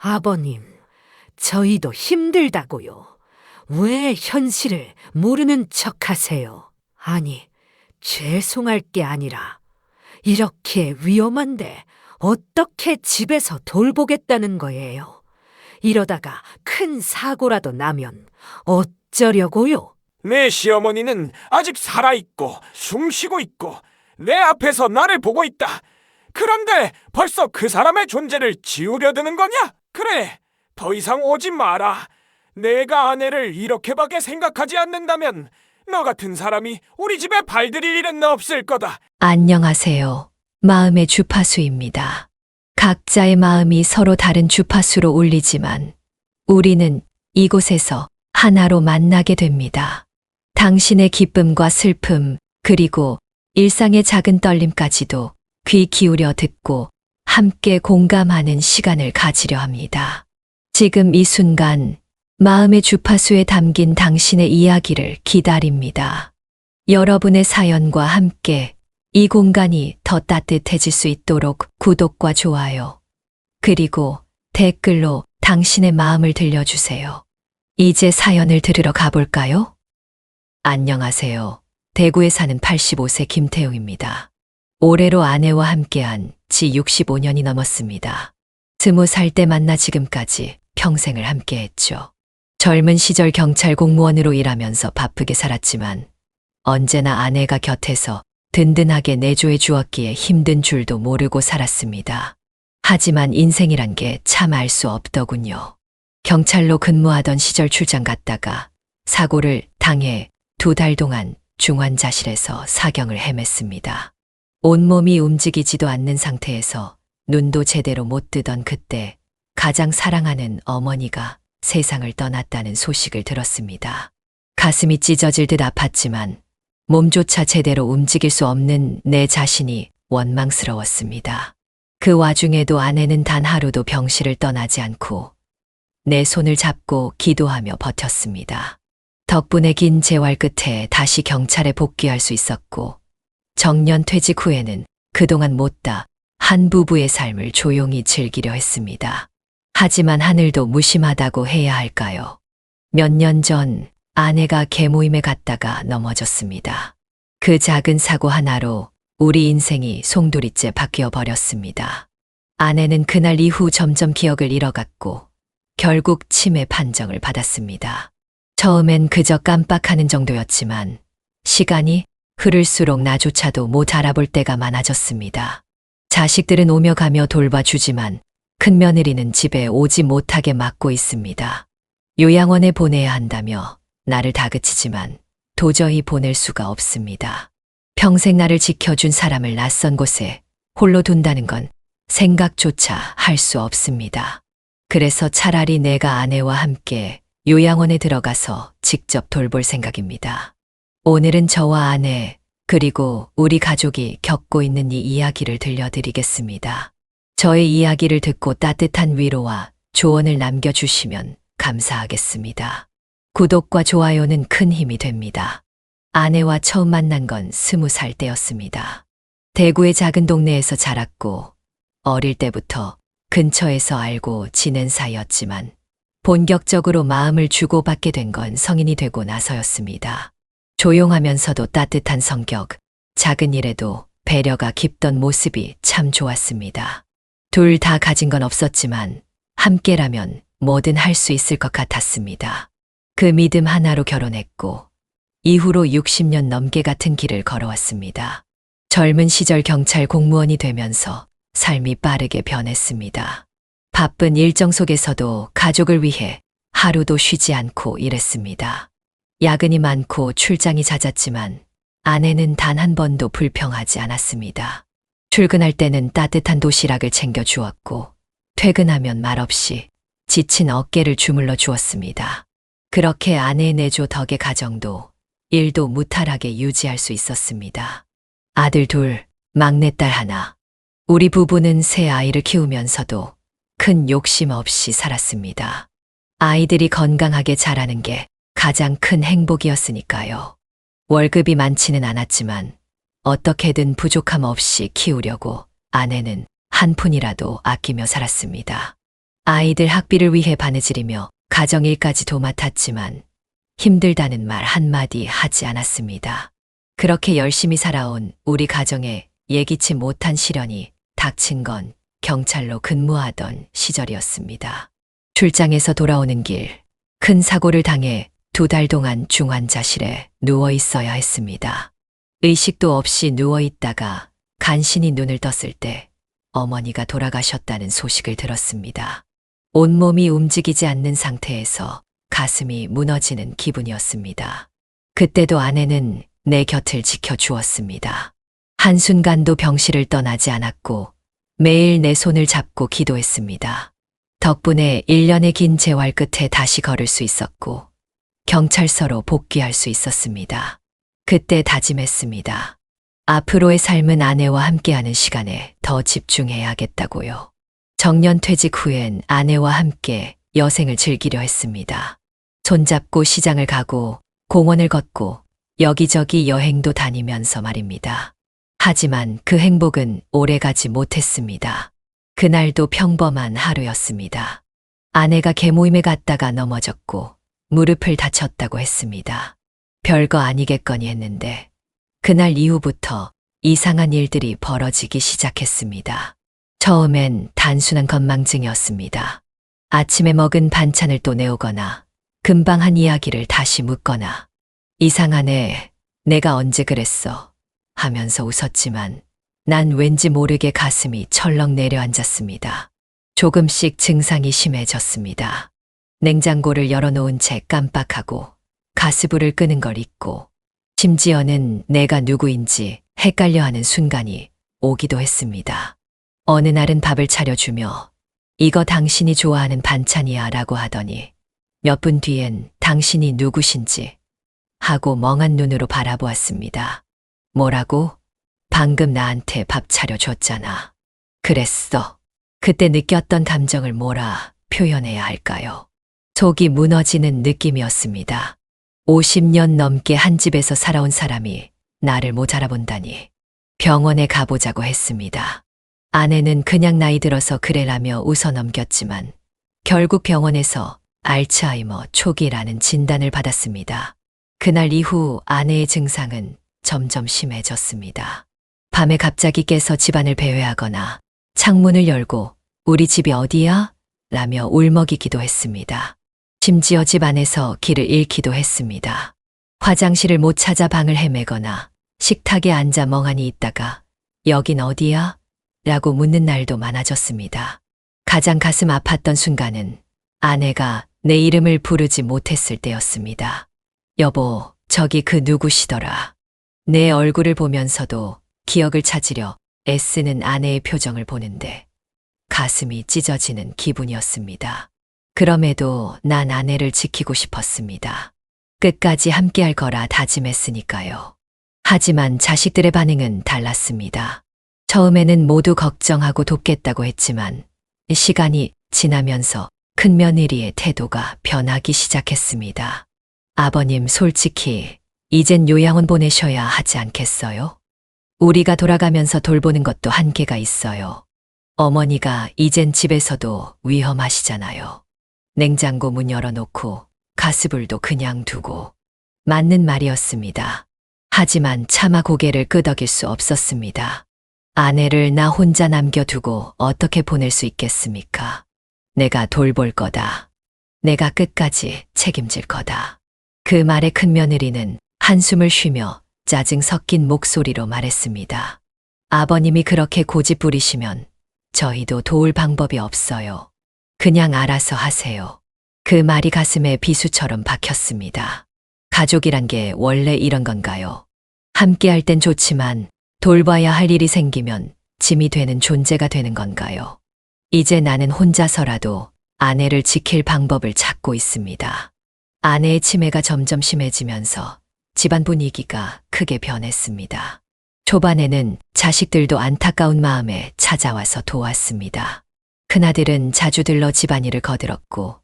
아버님, 저희도 힘들다고요. 왜 현실을 모르는 척 하세요? 아니, 죄송할 게 아니라 이렇게 위험한데 어떻게 집에서 돌보겠다는 거예요? 이러다가 큰 사고라도 나면 어쩌려고요? 내 시어머니는 아직 살아있고 숨쉬고 있고 내 앞에서 나를 보고 있다. 그런데 벌써 그 사람의 존재를 지우려 드는 거냐? 그래, 더 이상 오지 마라. 내가 아내를 이렇게밖에 생각하지 않는다면 너 같은 사람이 우리 집에 발들일 일은 없을 거다. 안녕하세요. 마음의 주파수입니다. 각자의 마음이 서로 다른 주파수로 울리지만 우리는 이곳에서 하나로 만나게 됩니다. 당신의 기쁨과 슬픔, 그리고 일상의 작은 떨림까지도 귀 기울여 듣고 함께 공감하는 시간을 가지려 합니다. 지금 이 순간 마음의 주파수에 담긴 당신의 이야기를 기다립니다. 여러분의 사연과 함께 이 공간이 더 따뜻해질 수 있도록 구독과 좋아요, 그리고 댓글로 당신의 마음을 들려주세요. 이제 사연을 들으러 가볼까요? 안녕하세요. 대구에 사는 85세 김태웅입니다. 올해로 아내와 함께한 지 65년이 넘었습니다. 20살 때 만나 지금까지 평생을 함께했죠. 젊은 시절 경찰 공무원으로 일하면서 바쁘게 살았지만 언제나 아내가 곁에서 든든하게 내조해 주었기에 힘든 줄도 모르고 살았습니다. 하지만 인생이란 게 참 알 수 없더군요. 경찰로 근무하던 시절 출장 갔다가 사고를 당해 2달 동안 중환자실에서 사경을 헤맸습니다. 온몸이 움직이지도 않는 상태에서 눈도 제대로 못 뜨던 그때 가장 사랑하는 어머니가 세상을 떠났다는 소식을 들었습니다. 가슴이 찢어질 듯 아팠지만 몸조차 제대로 움직일 수 없는 내 자신이 원망스러웠습니다. 그 와중에도 아내는 단 하루도 병실을 떠나지 않고 내 손을 잡고 기도하며 버텼습니다. 덕분에 긴 재활 끝에 다시 경찰에 복귀할 수 있었고 정년 퇴직 후에는 그동안 못다 한 부부의 삶을 조용히 즐기려 했습니다. 하지만 하늘도 무심하다고 해야 할까요? 몇 년 전 아내가 개모임에 갔다가 넘어졌습니다. 그 작은 사고 하나로 우리 인생이 송두리째 바뀌어 버렸습니다. 아내는 그날 이후 점점 기억을 잃어갔고 결국 치매 판정을 받았습니다. 처음엔 그저 깜빡하는 정도였지만 시간이 흐를수록 나조차도 못 알아볼 때가 많아졌습니다. 자식들은 오며 가며 돌봐주지만 큰며느리는 집에 오지 못하게 막고 있습니다. 요양원에 보내야 한다며 나를 다그치지만 도저히 보낼 수가 없습니다. 평생 나를 지켜준 사람을 낯선 곳에 홀로 둔다는 건 생각조차 할 수 없습니다. 그래서 차라리 내가 아내와 함께 요양원에 들어가서 직접 돌볼 생각입니다. 오늘은 저와 아내, 그리고 우리 가족이 겪고 있는 이 이야기를 들려드리겠습니다. 저의 이야기를 듣고 따뜻한 위로와 조언을 남겨주시면 감사하겠습니다. 구독과 좋아요는 큰 힘이 됩니다. 아내와 처음 만난 건 20살 때였습니다. 대구의 작은 동네에서 자랐고 어릴 때부터 근처에서 알고 지낸 사이였지만 본격적으로 마음을 주고받게 된 건 성인이 되고 나서였습니다. 조용하면서도 따뜻한 성격, 작은 일에도 배려가 깊던 모습이 참 좋았습니다. 둘 다 가진 건 없었지만 함께라면 뭐든 할 수 있을 것 같았습니다. 그 믿음 하나로 결혼했고 이후로 60년 넘게 같은 길을 걸어왔습니다. 젊은 시절 경찰 공무원이 되면서 삶이 빠르게 변했습니다. 바쁜 일정 속에서도 가족을 위해 하루도 쉬지 않고 일했습니다. 야근이 많고 출장이 잦았지만 아내는 단 한 번도 불평하지 않았습니다. 출근할 때는 따뜻한 도시락을 챙겨 주었고 퇴근하면 말없이 지친 어깨를 주물러 주었습니다. 그렇게 아내의 내조 덕에 가정도 일도 무탈하게 유지할 수 있었습니다. 아들 둘, 막내딸 하나. 우리 부부는 새 아이를 키우면서도 큰 욕심 없이 살았습니다. 아이들이 건강하게 자라는 게 가장 큰 행복이었으니까요. 월급이 많지는 않았지만 어떻게든 부족함 없이 키우려고 아내는 한 푼이라도 아끼며 살았습니다. 아이들 학비를 위해 바느질이며 가정일까지 도맡았지만 힘들다는 말 한마디 하지 않았습니다. 그렇게 열심히 살아온 우리 가정에 예기치 못한 시련이 닥친 건 경찰로 근무하던 시절이었습니다. 출장에서 돌아오는 길, 큰 사고를 당해 2달 동안 중환자실에 누워 있어야 했습니다. 의식도 없이 누워 있다가 간신히 눈을 떴을 때 어머니가 돌아가셨다는 소식을 들었습니다. 온몸이 움직이지 않는 상태에서 가슴이 무너지는 기분이었습니다. 그때도 아내는 내 곁을 지켜주었습니다. 한순간도 병실을 떠나지 않았고 매일 내 손을 잡고 기도했습니다. 덕분에 1년의 긴 재활 끝에 다시 걸을 수 있었고 경찰서로 복귀할 수 있었습니다. 그때 다짐했습니다. 앞으로의 삶은 아내와 함께하는 시간에 더 집중해야겠다고요. 정년 퇴직 후엔 아내와 함께 여생을 즐기려 했습니다. 손잡고 시장을 가고 공원을 걷고 여기저기 여행도 다니면서 말입니다. 하지만 그 행복은 오래가지 못했습니다. 그날도 평범한 하루였습니다. 아내가 개모임에 갔다가 넘어졌고 무릎을 다쳤다고 했습니다. 별거 아니겠거니 했는데 그날 이후부터 이상한 일들이 벌어지기 시작했습니다. 처음엔 단순한 건망증이었습니다. 아침에 먹은 반찬을 또 내오거나 금방 한 이야기를 다시 묻거나 이상하네, 내가 언제 그랬어 하면서 웃었지만 난 왠지 모르게 가슴이 철렁 내려앉았습니다. 조금씩 증상이 심해졌습니다. 냉장고를 열어놓은 채 깜빡하고 가스불을 끄는 걸 잊고 심지어는 내가 누구인지 헷갈려하는 순간이 오기도 했습니다. 어느 날은 밥을 차려주며 이거 당신이 좋아하는 반찬이야 라고 하더니 몇 분 뒤엔 당신이 누구신지 하고 멍한 눈으로 바라보았습니다. 뭐라고? 방금 나한테 밥 차려줬잖아. 그랬어. 그때 느꼈던 감정을 뭐라 표현해야 할까요? 속이 무너지는 느낌이었습니다. 50년 넘게 한 집에서 살아온 사람이 나를 못 알아본다니. 병원에 가보자고 했습니다. 아내는 그냥 나이 들어서 그래라며 웃어 넘겼지만 결국 병원에서 알츠하이머 초기라는 진단을 받았습니다. 그날 이후 아내의 증상은 점점 심해졌습니다. 밤에 갑자기 깨서 집안을 배회하거나 창문을 열고 우리 집이 어디야? 라며 울먹이기도 했습니다. 심지어 집 안에서 길을 잃기도 했습니다. 화장실을 못 찾아 방을 헤매거나 식탁에 앉아 멍하니 있다가 여긴 어디야? 라고 묻는 날도 많아졌습니다. 가장 가슴 아팠던 순간은 아내가 내 이름을 부르지 못했을 때였습니다. 여보, 저기 그 누구시더라. 내 얼굴을 보면서도 기억을 찾으려 애쓰는 아내의 표정을 보는데 가슴이 찢어지는 기분이었습니다. 그럼에도 난 아내를 지키고 싶었습니다. 끝까지 함께할 거라 다짐했으니까요. 하지만 자식들의 반응은 달랐습니다. 처음에는 모두 걱정하고 돕겠다고 했지만 시간이 지나면서 큰며느리의 태도가 변하기 시작했습니다. 아버님, 솔직히 이젠 요양원 보내셔야 하지 않겠어요? 우리가 돌아가면서 돌보는 것도 한계가 있어요. 어머니가 이젠 집에서도 위험하시잖아요. 냉장고 문 열어놓고 가스불도 그냥 두고. 맞는 말이었습니다. 하지만 차마 고개를 끄덕일 수 없었습니다. 아내를 나 혼자 남겨두고 어떻게 보낼 수 있겠습니까? 내가 돌볼 거다. 내가 끝까지 책임질 거다. 그 말에 큰며느리는 한숨을 쉬며 짜증 섞인 목소리로 말했습니다. 아버님이 그렇게 고집 부리시면 저희도 도울 방법이 없어요. 그냥 알아서 하세요. 그 말이 가슴에 비수처럼 박혔습니다. 가족이란 게 원래 이런 건가요? 함께 할 땐 좋지만 돌봐야 할 일이 생기면 짐이 되는 존재가 되는 건가요? 이제 나는 혼자서라도 아내를 지킬 방법을 찾고 있습니다. 아내의 치매가 점점 심해지면서 집안 분위기가 크게 변했습니다. 초반에는 자식들도 안타까운 마음에 찾아와서 도왔습니다. 큰아들은 자주 들러 집안일을 거들었고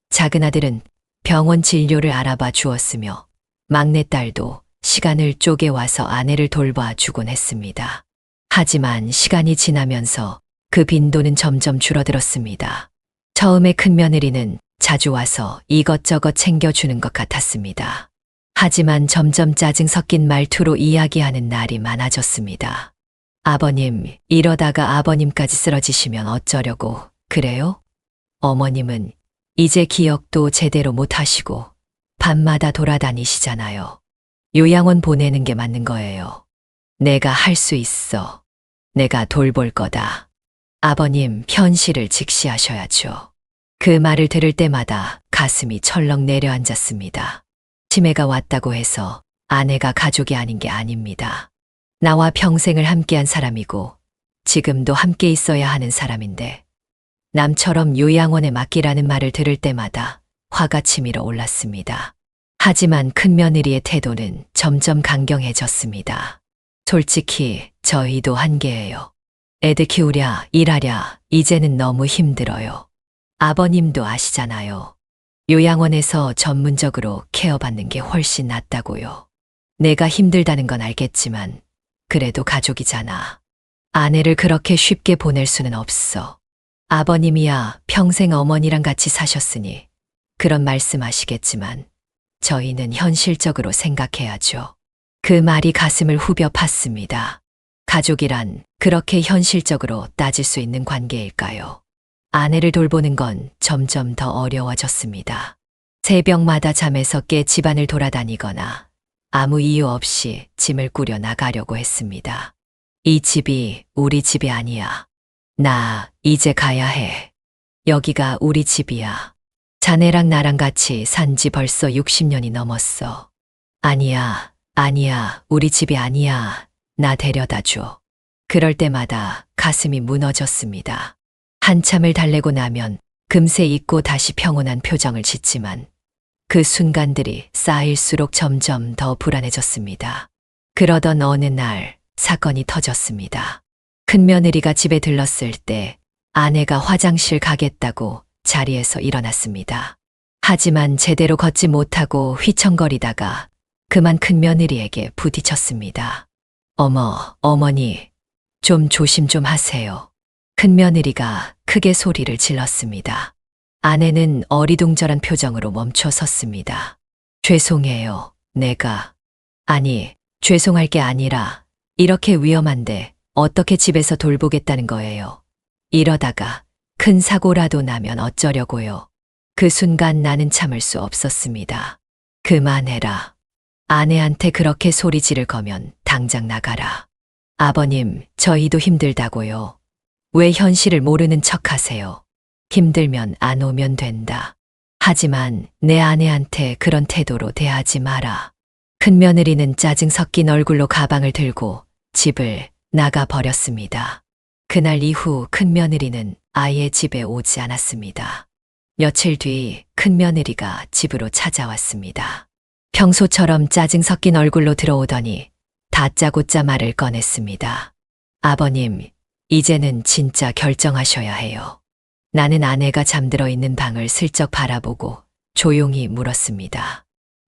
작은아들은 병원 진료를 알아봐 주었으며 막내딸도 시간을 쪼개와서 아내를 돌봐 주곤 했습니다. 하지만 시간이 지나면서 그 빈도는 점점 줄어들었습니다. 처음에 큰며느리는 자주 와서 이것저것 챙겨주는 것 같았습니다. 하지만 점점 짜증 섞인 말투로 이야기하는 날이 많아졌습니다. 아버님, 이러다가 아버님까지 쓰러지시면 어쩌려고 그래요? 어머님은 이제 기억도 제대로 못 하시고 밤마다 돌아다니시잖아요. 요양원 보내는 게 맞는 거예요. 내가 할 수 있어. 내가 돌볼 거다. 아버님, 현실을 직시하셔야죠. 그 말을 들을 때마다 가슴이 철렁 내려앉았습니다. 치매가 왔다고 해서 아내가 가족이 아닌 게 아닙니다. 나와 평생을 함께한 사람이고 지금도 함께 있어야 하는 사람인데 남처럼 요양원에 맡기라는 말을 들을 때마다 화가 치밀어 올랐습니다. 하지만 큰며느리의 태도는 점점 강경해졌습니다. 솔직히 저희도 한계예요. 애들 키우랴 일하랴 이제는 너무 힘들어요. 아버님도 아시잖아요. 요양원에서 전문적으로 케어받는 게 훨씬 낫다고요. 내가 힘들다는 건 알겠지만 그래도 가족이잖아. 아내를 그렇게 쉽게 보낼 수는 없어. 아버님이야 평생 어머니랑 같이 사셨으니 그런 말씀하시겠지만 저희는 현실적으로 생각해야죠. 그 말이 가슴을 후벼 팠습니다. 가족이란 그렇게 현실적으로 따질 수 있는 관계일까요? 아내를 돌보는 건 점점 더 어려워졌습니다. 새벽마다 잠에서 깨 집안을 돌아다니거나 아무 이유 없이 짐을 꾸려 나가려고 했습니다. 이 집이 우리 집이 아니야. 나 이제 가야 해. 여기가 우리 집이야. 자네랑 나랑 같이 산 지 벌써 60년이 넘었어. 아니야, 아니야, 우리 집이 아니야. 나 데려다 줘. 그럴 때마다 가슴이 무너졌습니다. 한참을 달래고 나면 금세 잊고 다시 평온한 표정을 짓지만 그 순간들이 쌓일수록 점점 더 불안해졌습니다. 그러던 어느 날 사건이 터졌습니다. 큰며느리가 집에 들렀을 때 아내가 화장실 가겠다고 자리에서 일어났습니다. 하지만 제대로 걷지 못하고 휘청거리다가 그만 큰며느리에게 부딪혔습니다. 어머, 어머니, 좀 조심 좀 하세요. 큰며느리가 크게 소리를 질렀습니다. 아내는 어리둥절한 표정으로 멈춰 섰습니다. 죄송해요, 내가. 아니, 죄송할 게 아니라 이렇게 위험한데 어떻게 집에서 돌보겠다는 거예요. 이러다가 큰 사고라도 나면 어쩌려고요. 그 순간 나는 참을 수 없었습니다. 그만해라. 아내한테 그렇게 소리 지를 거면 당장 나가라. 아버님, 저희도 힘들다고요. 왜 현실을 모르는 척 하세요? 힘들면 안 오면 된다. 하지만 내 아내한테 그런 태도로 대하지 마라. 큰며느리는 짜증 섞인 얼굴로 가방을 들고 집을 나가 버렸습니다. 그날 이후 큰며느리는 아예 집에 오지 않았습니다. 며칠 뒤 큰며느리가 집으로 찾아왔습니다. 평소처럼 짜증 섞인 얼굴로 들어오더니 다짜고짜 말을 꺼냈습니다. 아버님, 이제는 진짜 결정하셔야 해요. 나는 아내가 잠들어 있는 방을 슬쩍 바라보고 조용히 물었습니다.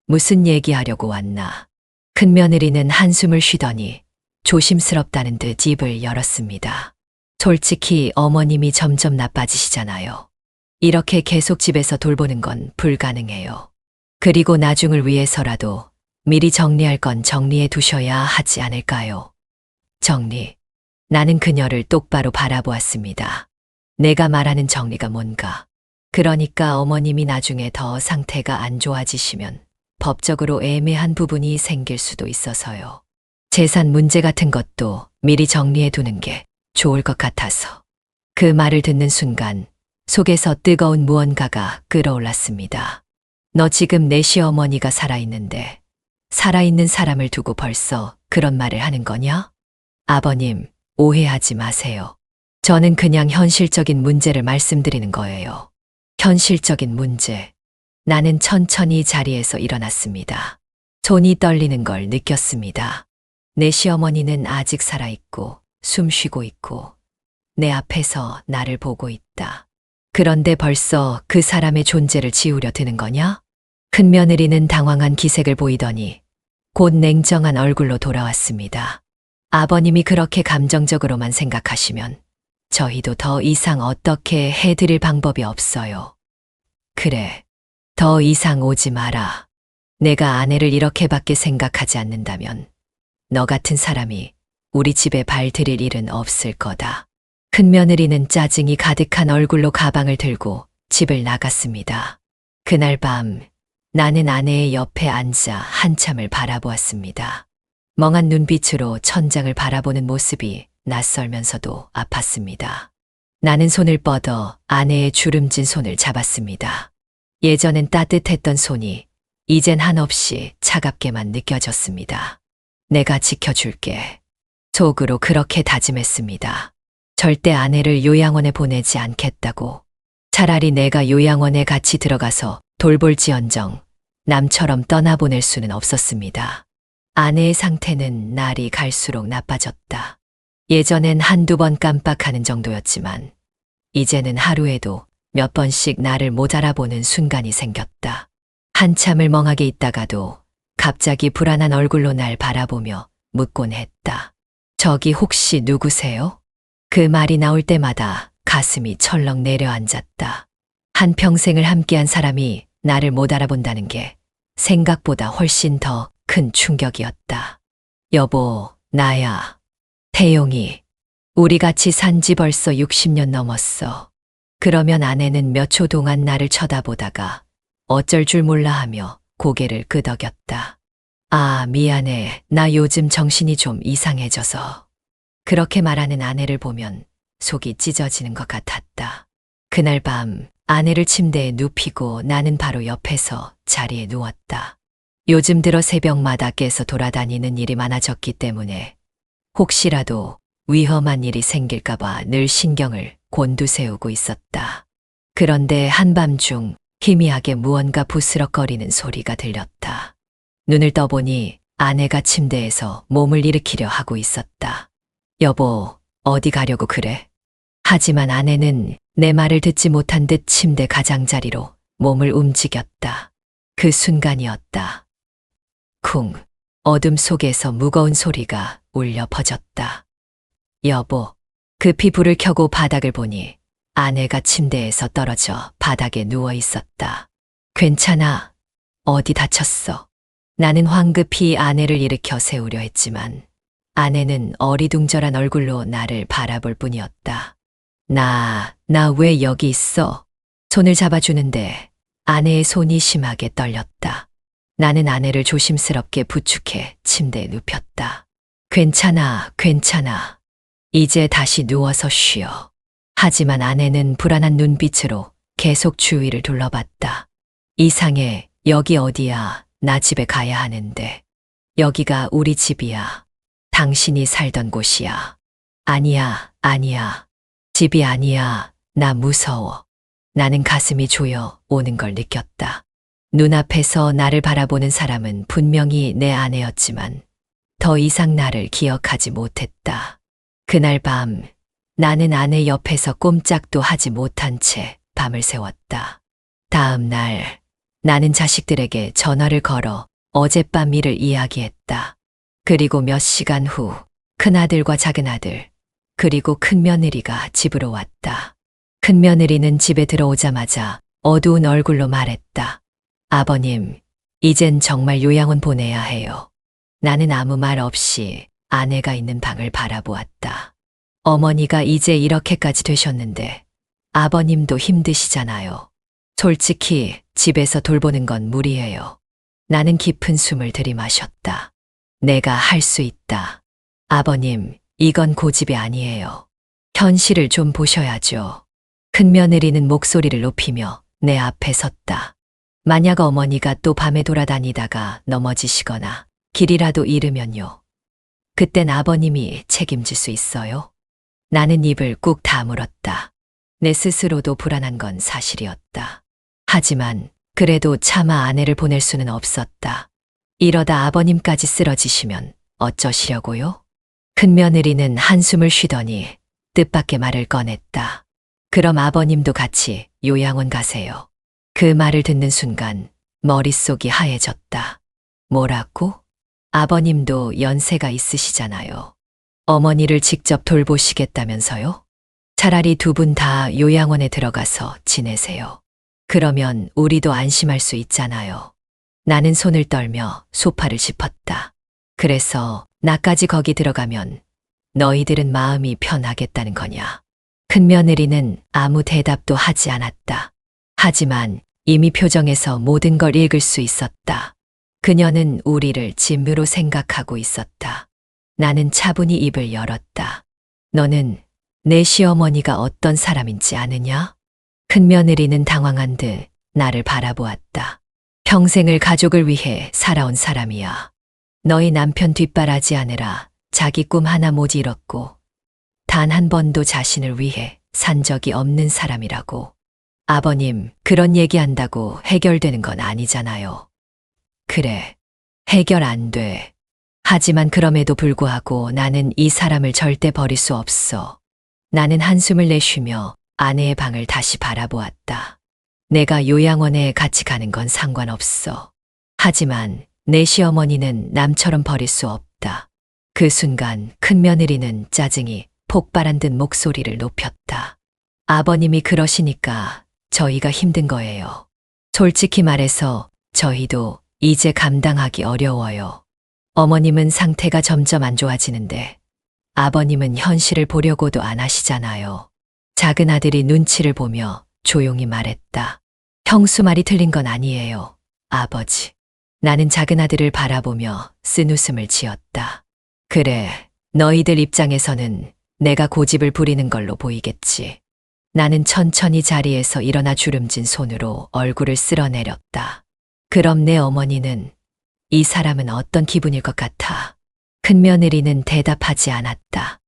무슨 얘기하려고 왔나? 큰며느리는 한숨을 쉬더니 조심스럽다는 듯 입을 열었습니다. 솔직히 어머님이 점점 나빠지시잖아요. 이렇게 계속 집에서 돌보는 건 불가능해요. 그리고 나중을 위해서라도 미리 정리할 건 정리해 두셔야 하지 않을까요? 정리. 나는 그녀를 똑바로 바라보았습니다. 내가 말하는 정리가 뭔가. 그러니까 어머님이 나중에 더 상태가 안 좋아지시면 법적으로 애매한 부분이 생길 수도 있어서요. 재산 문제 같은 것도 미리 정리해 두는 게 좋을 것 같아서. 그 말을 듣는 순간 속에서 뜨거운 무언가가 끓어올랐습니다. 너 지금 내 시어머니가 살아있는데 살아있는 사람을 두고 벌써 그런 말을 하는 거냐? 아버님, 오해하지 마세요. 저는 그냥 현실적인 문제를 말씀드리는 거예요. 현실적인 문제. 나는 천천히 자리에서 일어났습니다. 손이 떨리는 걸 느꼈습니다. 내 시어머니는 아직 살아있고 숨 쉬고 있고 내 앞에서 나를 보고 있다. 그런데 벌써 그 사람의 존재를 지우려 드는 거냐? 큰며느리는 당황한 기색을 보이더니 곧 냉정한 얼굴로 돌아왔습니다. 아버님이 그렇게 감정적으로만 생각하시면 저희도 더 이상 어떻게 해드릴 방법이 없어요. 그래, 더 이상 오지 마라. 내가 아내를 이렇게밖에 생각하지 않는다면 너 같은 사람이 우리 집에 발 들일 일은 없을 거다. 큰며느리는 짜증이 가득한 얼굴로 가방을 들고 집을 나갔습니다. 그날 밤 나는 아내의 옆에 앉아 한참을 바라보았습니다. 멍한 눈빛으로 천장을 바라보는 모습이 낯설면서도 아팠습니다. 나는 손을 뻗어 아내의 주름진 손을 잡았습니다. 예전엔 따뜻했던 손이 이젠 한없이 차갑게만 느껴졌습니다. 내가 지켜줄게. 속으로 그렇게 다짐했습니다. 절대 아내를 요양원에 보내지 않겠다고. 차라리 내가 요양원에 같이 들어가서 돌볼지언정 남처럼 떠나보낼 수는 없었습니다. 아내의 상태는 날이 갈수록 나빠졌다. 예전엔 한두 번 깜빡하는 정도였지만 이제는 하루에도 몇 번씩 나를 못 알아보는 순간이 생겼다. 한참을 멍하게 있다가도 갑자기 불안한 얼굴로 날 바라보며 묻곤 했다. 저기 혹시 누구세요? 그 말이 나올 때마다 가슴이 철렁 내려앉았다. 한평생을 함께한 사람이 나를 못 알아본다는 게 생각보다 훨씬 더 큰 충격이었다. 여보, 나야. 태용이. 우리 같이 산 지 벌써 60년 넘었어. 그러면 아내는 몇 초 동안 나를 쳐다보다가 어쩔 줄 몰라 하며 고개를 끄덕였다. 아, 미안해. 나 요즘 정신이 좀 이상해져서. 그렇게 말하는 아내를 보면 속이 찢어지는 것 같았다. 그날 밤 아내를 침대에 눕히고 나는 바로 옆에서 자리에 누웠다. 요즘 들어 새벽마다 깨서 돌아다니는 일이 많아졌기 때문에 혹시라도 위험한 일이 생길까봐 늘 신경을 곤두세우고 있었다. 그런데 한밤중 희미하게 무언가 부스럭거리는 소리가 들렸다. 눈을 떠보니 아내가 침대에서 몸을 일으키려 하고 있었다. 여보, 어디 가려고 그래? 하지만 아내는 내 말을 듣지 못한 듯 침대 가장자리로 몸을 움직였다. 그 순간이었다. 쿵, 어둠 속에서 무거운 소리가 울려 퍼졌다. 여보, 급히 불을 켜고 바닥을 보니 아내가 침대에서 떨어져 바닥에 누워 있었다. 괜찮아? 어디 다쳤어? 나는 황급히 아내를 일으켜 세우려 했지만 아내는 어리둥절한 얼굴로 나를 바라볼 뿐이었다. 나 왜 여기 있어? 손을 잡아주는데 아내의 손이 심하게 떨렸다. 나는 아내를 조심스럽게 부축해 침대에 눕혔다. 괜찮아, 괜찮아. 이제 다시 누워서 쉬어. 하지만 아내는 불안한 눈빛으로 계속 주위를 둘러봤다. 이상해, 여기 어디야? 나 집에 가야 하는데. 여기가 우리 집이야. 당신이 살던 곳이야. 아니야, 아니야. 집이 아니야. 나 무서워. 나는 가슴이 조여 오는 걸 느꼈다. 눈앞에서 나를 바라보는 사람은 분명히 내 아내였지만 더 이상 나를 기억하지 못했다. 그날 밤 나는 아내 옆에서 꼼짝도 하지 못한 채 밤을 새웠다. 다음 날 나는 자식들에게 전화를 걸어 어젯밤 일을 이야기했다. 그리고 몇 시간 후 큰아들과 작은아들 그리고 큰며느리가 집으로 왔다. 큰며느리는 집에 들어오자마자 어두운 얼굴로 말했다. 아버님, 이젠 정말 요양원 보내야 해요. 나는 아무 말 없이 아내가 있는 방을 바라보았다. 어머니가 이제 이렇게까지 되셨는데 아버님도 힘드시잖아요. 솔직히 집에서 돌보는 건 무리예요. 나는 깊은 숨을 들이마셨다. 내가 할 수 있다. 아버님, 이건 고집이 아니에요. 현실을 좀 보셔야죠. 큰며느리는 목소리를 높이며 내 앞에 섰다. 만약 어머니가 또 밤에 돌아다니다가 넘어지시거나 길이라도 잃으면요. 그땐 아버님이 책임질 수 있어요? 나는 입을 꾹 다물었다. 내 스스로도 불안한 건 사실이었다. 하지만 그래도 차마 아내를 보낼 수는 없었다. 이러다 아버님까지 쓰러지시면 어쩌시려고요? 큰며느리는 한숨을 쉬더니 뜻밖의 말을 꺼냈다. 그럼 아버님도 같이 요양원 가세요. 그 말을 듣는 순간 머릿속이 하얘졌다. 뭐라고? 아버님도 연세가 있으시잖아요. 어머니를 직접 돌보시겠다면서요? 차라리 두 분 다 요양원에 들어가서 지내세요. 그러면 우리도 안심할 수 있잖아요. 나는 손을 떨며 소파를 짚었다. 그래서 나까지 거기 들어가면 너희들은 마음이 편하겠다는 거냐? 큰며느리는 아무 대답도 하지 않았다. 하지만 이미 표정에서 모든 걸 읽을 수 있었다. 그녀는 우리를 짐으로 생각하고 있었다. 나는 차분히 입을 열었다. 너는 내 시어머니가 어떤 사람인지 아느냐? 큰며느리는 당황한 듯 나를 바라보았다. 평생을 가족을 위해 살아온 사람이야. 너희 남편 뒷바라지하느라 자기 꿈 하나 못 이뤘고 단 한 번도 자신을 위해 산 적이 없는 사람이라고. 아버님, 그런 얘기한다고 해결되는 건 아니잖아요. 그래, 해결 안 돼. 하지만 그럼에도 불구하고 나는 이 사람을 절대 버릴 수 없어. 나는 한숨을 내쉬며 아내의 방을 다시 바라보았다. 내가 요양원에 같이 가는 건 상관없어. 하지만 내 시어머니는 남처럼 버릴 수 없다. 그 순간 큰며느리는 짜증이 폭발한 듯 목소리를 높였다. 아버님이 그러시니까 저희가 힘든 거예요. 솔직히 말해서 저희도 이제 감당하기 어려워요. 어머님은 상태가 점점 안 좋아지는데 아버님은 현실을 보려고도 안 하시잖아요. 작은 아들이 눈치를 보며 조용히 말했다. 형수 말이 틀린 건 아니에요, 아버지. 나는 작은 아들을 바라보며 쓴웃음을 지었다. 그래, 너희들 입장에서는 내가 고집을 부리는 걸로 보이겠지. 나는 천천히 자리에서 일어나 주름진 손으로 얼굴을 쓸어내렸다. 그럼 내 어머니는 이 사람은 어떤 기분일 것 같아? 큰며느리는 대답하지 않았다.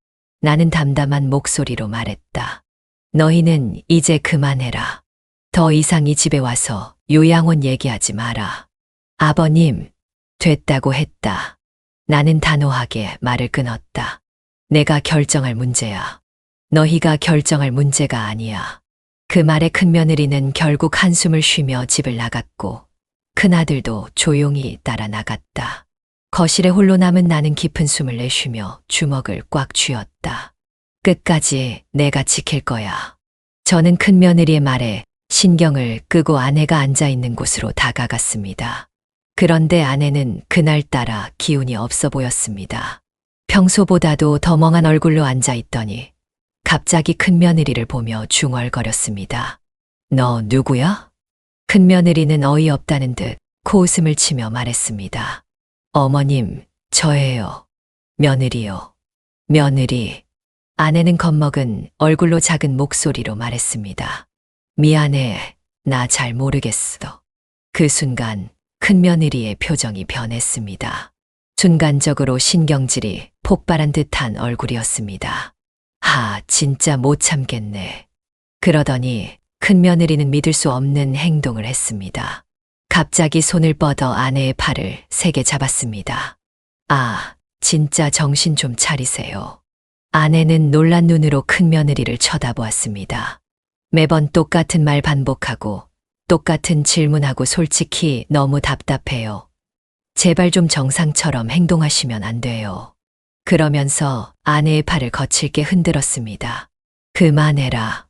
나는 담담한 목소리로 말했다. 너희는 이제 그만해라. 더 이상 이 집에 와서 요양원 얘기하지 마라. 아버님, 됐다고 했다. 나는 단호하게 말을 끊었다. 내가 결정할 문제야. 너희가 결정할 문제가 아니야. 그 말에 큰며느리는 결국 한숨을 쉬며 집을 나갔고 큰아들도 조용히 따라 나갔다. 거실에 홀로 남은 나는 깊은 숨을 내쉬며 주먹을 꽉 쥐었다. 끝까지 내가 지킬 거야. 저는 큰며느리의 말에 신경을 끄고 아내가 앉아 있는 곳으로 다가갔습니다. 그런데 아내는 그날따라 기운이 없어 보였습니다. 평소보다도 더 멍한 얼굴로 앉아 있더니 갑자기 큰며느리를 보며 중얼거렸습니다. 너 누구야? 큰며느리는 어이없다는 듯 코웃음을 치며 말했습니다. 어머님, 저예요. 며느리요. 며느리. 아내는 겁먹은 얼굴로 작은 목소리로 말했습니다. 미안해. 나 잘 모르겠어. 그 순간 큰며느리의 표정이 변했습니다. 순간적으로 신경질이 폭발한 듯한 얼굴이었습니다. 진짜 못 참겠네. 그러더니 큰며느리는 믿을 수 없는 행동을 했습니다. 갑자기 손을 뻗어 아내의 팔을 세게 잡았습니다. 진짜 정신 좀 차리세요. 아내는 놀란 눈으로 큰며느리를 쳐다보았습니다. 매번 똑같은 말 반복하고 똑같은 질문하고 솔직히 너무 답답해요. 제발 좀 정상처럼 행동하시면 안 돼요. 그러면서 아내의 팔을 거칠게 흔들었습니다. 그만해라.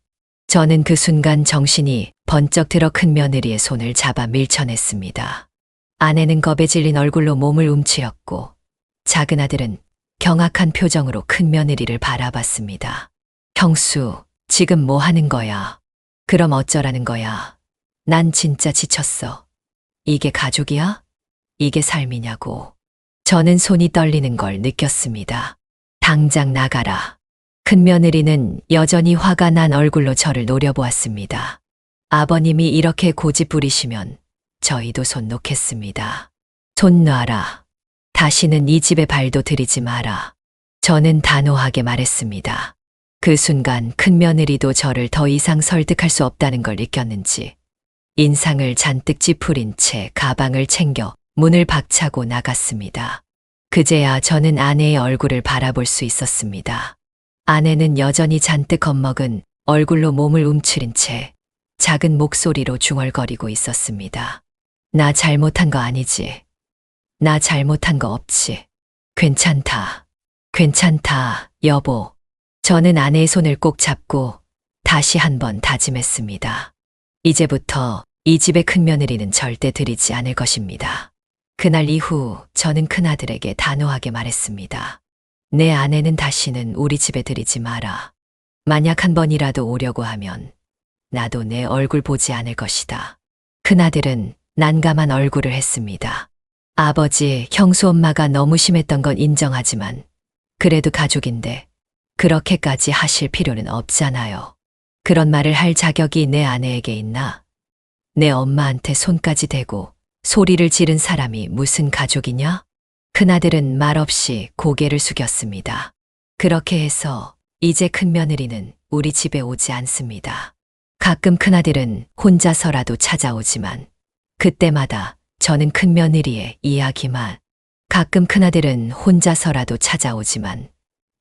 저는 그 순간 정신이 번쩍 들어 큰며느리의 손을 잡아 밀쳐냈습니다. 아내는 겁에 질린 얼굴로 몸을 움츠렸고 작은 아들은 경악한 표정으로 큰며느리를 바라봤습니다. 형수, 지금 뭐 하는 거야? 그럼 어쩌라는 거야? 난 진짜 지쳤어. 이게 가족이야? 이게 삶이냐고. 저는 손이 떨리는 걸 느꼈습니다. 당장 나가라. 큰며느리는 여전히 화가 난 얼굴로 저를 노려보았습니다. 아버님이 이렇게 고집 부리시면 저희도 손 놓겠습니다. 손 놔라. 다시는 이 집에 발도 들이지 마라. 저는 단호하게 말했습니다. 그 순간 큰며느리도 저를 더 이상 설득할 수 없다는 걸 느꼈는지 인상을 잔뜩 찌푸린 채 가방을 챙겨 문을 박차고 나갔습니다. 그제야 저는 아내의 얼굴을 바라볼 수 있었습니다. 아내는 여전히 잔뜩 겁먹은 얼굴로 몸을 움츠린 채 작은 목소리로 중얼거리고 있었습니다. 나 잘못한 거 아니지? 나 잘못한 거 없지? 괜찮다. 괜찮다, 여보. 저는 아내의 손을 꼭 잡고 다시 한번 다짐했습니다. 이제부터 이 집의 큰며느리는 절대 들이지 않을 것입니다. 그날 이후 저는 큰아들에게 단호하게 말했습니다. 내 아내는 다시는 우리 집에 들이지 마라. 만약 한 번이라도 오려고 하면 나도 내 얼굴 보지 않을 것이다. 큰아들은 난감한 얼굴을 했습니다. 아버지, 형수 엄마가 너무 심했던 건 인정하지만 그래도 가족인데 그렇게까지 하실 필요는 없잖아요. 그런 말을 할 자격이 내 아내에게 있나? 내 엄마한테 손까지 대고 소리를 지른 사람이 무슨 가족이냐? 큰아들은 말없이 고개를 숙였습니다. 그렇게 해서 이제 큰며느리는 우리 집에 오지 않습니다. 가끔 큰아들은 혼자서라도 찾아오지만 그때마다 저는 큰며느리의 이야기만. 가끔 큰아들은 혼자서라도 찾아오지만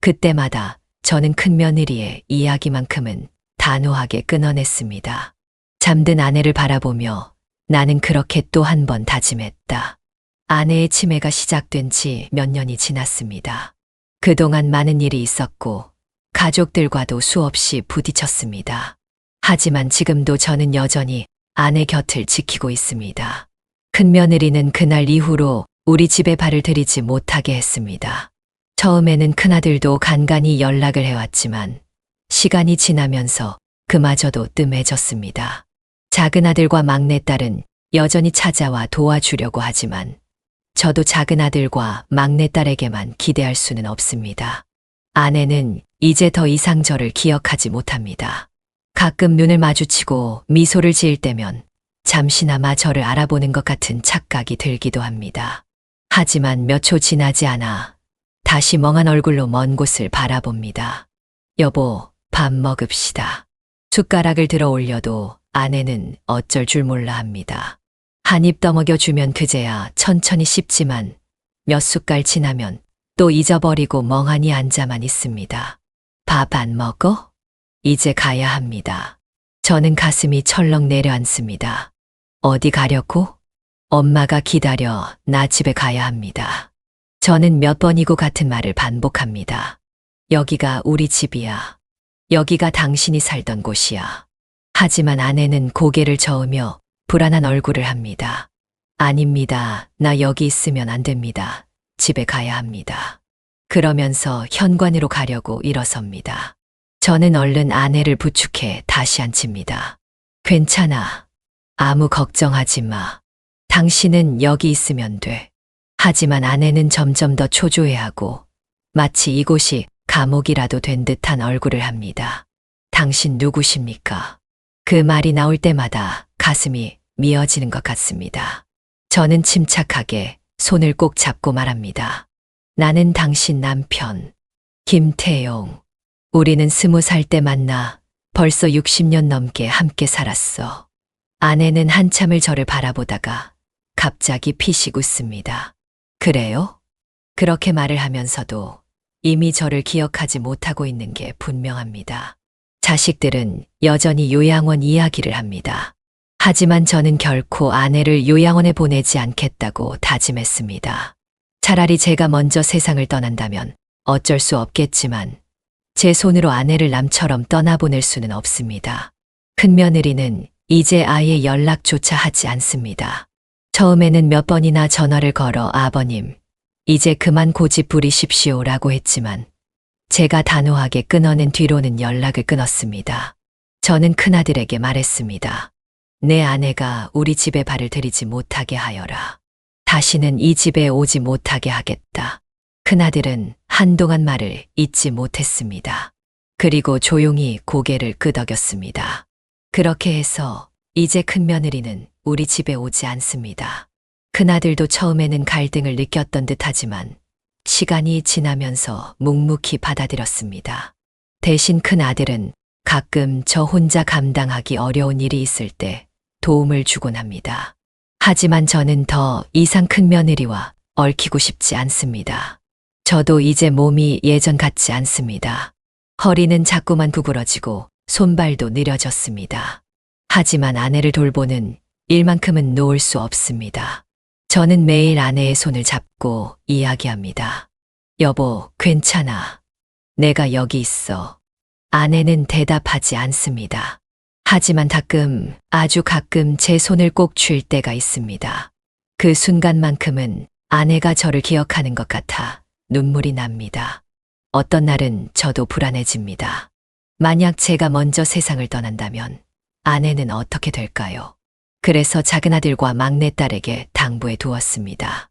그때마다 저는 큰며느리의 이야기만큼은 단호하게 끊어냈습니다. 잠든 아내를 바라보며 나는 그렇게 또 한 번 다짐했다. 아내의 치매가 시작된 지 몇 년이 지났습니다. 그동안 많은 일이 있었고 가족들과도 수없이 부딪혔습니다. 하지만 지금도 저는 여전히 아내 곁을 지키고 있습니다. 큰며느리는 그날 이후로 우리 집에 발을 들이지 못하게 했습니다. 처음에는 큰아들도 간간히 연락을 해왔지만 시간이 지나면서 그마저도 뜸해졌습니다. 작은아들과 막내딸은 여전히 찾아와 도와주려고 하지만 저도 작은아들과 막내딸에게만 기대할 수는 없습니다. 아내는 이제 더 이상 저를 기억하지 못합니다. 가끔 눈을 마주치고 미소를 지을 때면 잠시나마 저를 알아보는 것 같은 착각이 들기도 합니다. 하지만 몇 초 지나지 않아 다시 멍한 얼굴로 먼 곳을 바라봅니다. 여보, 밥 먹읍시다. 숟가락을 들어 올려도 아내는 어쩔 줄 몰라 합니다. 한 입 떠먹여 주면 그제야 천천히 씹지만 몇 숟갈 지나면 또 잊어버리고 멍하니 앉아만 있습니다. 밥 안 먹어? 이제 가야 합니다. 저는 가슴이 철렁 내려앉습니다. 어디 가려고? 엄마가 기다려. 나 집에 가야 합니다. 저는 몇 번이고 같은 말을 반복합니다. 여기가 우리 집이야. 여기가 당신이 살던 곳이야. 하지만 아내는 고개를 저으며 불안한 얼굴을 합니다. 아닙니다. 나 여기 있으면 안 됩니다. 집에 가야 합니다. 그러면서 현관으로 가려고 일어섭니다. 저는 얼른 아내를 부축해 다시 앉힙니다. 괜찮아. 아무 걱정하지 마. 당신은 여기 있으면 돼. 하지만 아내는 점점 더 초조해하고 마치 이곳이 감옥이라도 된 듯한 얼굴을 합니다. 당신 누구십니까? 그 말이 나올 때마다 가슴이 미어지는 것 같습니다. 저는 침착하게 손을 꼭 잡고 말합니다. 나는 당신 남편, 김태용. 우리는 20살 때 만나 벌써 60년 넘게 함께 살았어. 아내는 한참을 저를 바라보다가 갑자기 피식 웃습니다. 그래요? 그렇게 말을 하면서도 이미 저를 기억하지 못하고 있는 게 분명합니다. 자식들은 여전히 요양원 이야기를 합니다. 하지만 저는 결코 아내를 요양원에 보내지 않겠다고 다짐했습니다. 차라리 제가 먼저 세상을 떠난다면 어쩔 수 없겠지만 제 손으로 아내를 남처럼 떠나보낼 수는 없습니다. 큰며느리는 이제 아예 연락조차 하지 않습니다. 처음에는 몇 번이나 전화를 걸어 아버님, 이제 그만 고집 부리십시오라고 했지만 제가 단호하게 끊어낸 뒤로는 연락을 끊었습니다. 저는 큰아들에게 말했습니다. 내 아내가 우리 집에 발을 들이지 못하게 하여라. 다시는 이 집에 오지 못하게 하겠다. 큰아들은 한동안 말을 잇지 못했습니다. 그리고 조용히 고개를 끄덕였습니다. 그렇게 해서 이제 큰며느리는 우리 집에 오지 않습니다. 큰아들도 처음에는 갈등을 느꼈던 듯하지만 시간이 지나면서 묵묵히 받아들였습니다. 대신 큰아들은 가끔 저 혼자 감당하기 어려운 일이 있을 때 도움을 주곤 합니다. 하지만 저는 더 이상 큰며느리와 얽히고 싶지 않습니다. 저도 이제 몸이 예전 같지 않습니다. 허리는 자꾸만 구부러지고 손발도 느려졌습니다. 하지만 아내를 돌보는 일만큼은 놓을 수 없습니다. 저는 매일 아내의 손을 잡고 이야기합니다. 여보, 괜찮아. 내가 여기 있어. 아내는 대답하지 않습니다. 하지만 아주 가끔 제 손을 꼭 쥘 때가 있습니다. 그 순간만큼은 아내가 저를 기억하는 것 같아 눈물이 납니다. 어떤 날은 저도 불안해집니다. 만약 제가 먼저 세상을 떠난다면 아내는 어떻게 될까요? 그래서 작은 아들과 막내딸에게 당부해 두었습니다.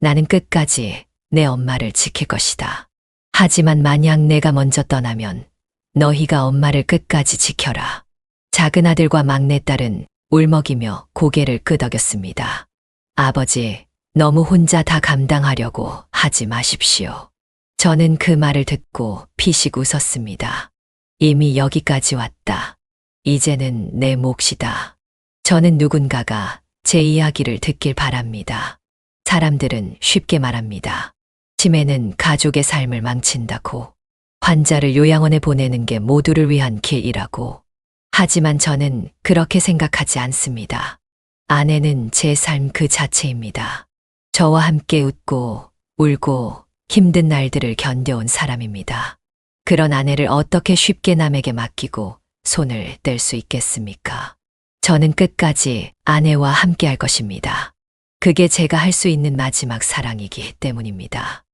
나는 끝까지 내 엄마를 지킬 것이다. 하지만 만약 내가 먼저 떠나면 너희가 엄마를 끝까지 지켜라. 작은 아들과 막내딸은 울먹이며 고개를 끄덕였습니다. 아버지, 너무 혼자 다 감당하려고 하지 마십시오. 저는 그 말을 듣고 피식 웃었습니다. 이미 여기까지 왔다. 이제는 내 몫이다. 저는 누군가가 제 이야기를 듣길 바랍니다. 사람들은 쉽게 말합니다. 치매는 가족의 삶을 망친다고. 환자를 요양원에 보내는 게 모두를 위한 길이라고. 하지만 저는 그렇게 생각하지 않습니다. 아내는 제 삶 그 자체입니다. 저와 함께 웃고 울고 힘든 날들을 견뎌온 사람입니다. 그런 아내를 어떻게 쉽게 남에게 맡기고 손을 뗄 수 있겠습니까? 저는 끝까지 아내와 함께 할 것입니다. 그게 제가 할 수 있는 마지막 사랑이기 때문입니다.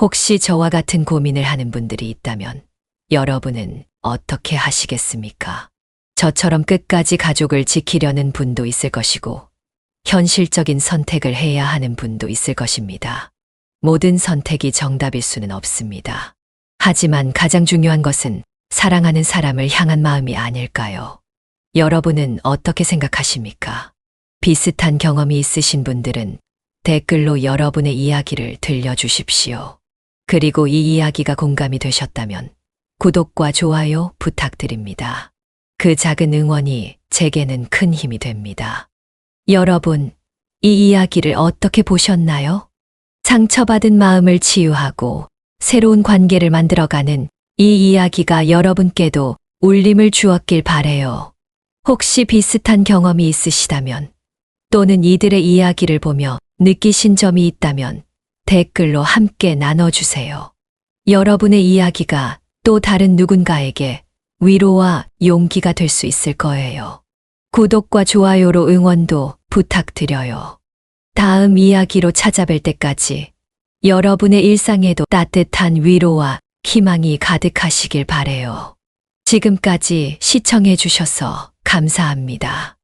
혹시 저와 같은 고민을 하는 분들이 있다면 여러분은 어떻게 하시겠습니까? 저처럼 끝까지 가족을 지키려는 분도 있을 것이고 현실적인 선택을 해야 하는 분도 있을 것입니다. 모든 선택이 정답일 수는 없습니다. 하지만 가장 중요한 것은 사랑하는 사람을 향한 마음이 아닐까요? 여러분은 어떻게 생각하십니까? 비슷한 경험이 있으신 분들은 댓글로 여러분의 이야기를 들려주십시오. 그리고 이 이야기가 공감이 되셨다면 구독과 좋아요 부탁드립니다. 그 작은 응원이 제게는 큰 힘이 됩니다. 여러분, 이 이야기를 어떻게 보셨나요? 상처받은 마음을 치유하고 새로운 관계를 만들어가는 이 이야기가 여러분께도 울림을 주었길 바래요. 혹시 비슷한 경험이 있으시다면 또는 이들의 이야기를 보며 느끼신 점이 있다면 댓글로 함께 나눠주세요. 여러분의 이야기가 또 다른 누군가에게 위로와 용기가 될 수 있을 거예요. 구독과 좋아요로 응원도 부탁드려요. 다음 이야기로 찾아뵐 때까지 여러분의 일상에도 따뜻한 위로와 희망이 가득하시길 바래요. 지금까지 시청해 주셔서 감사합니다.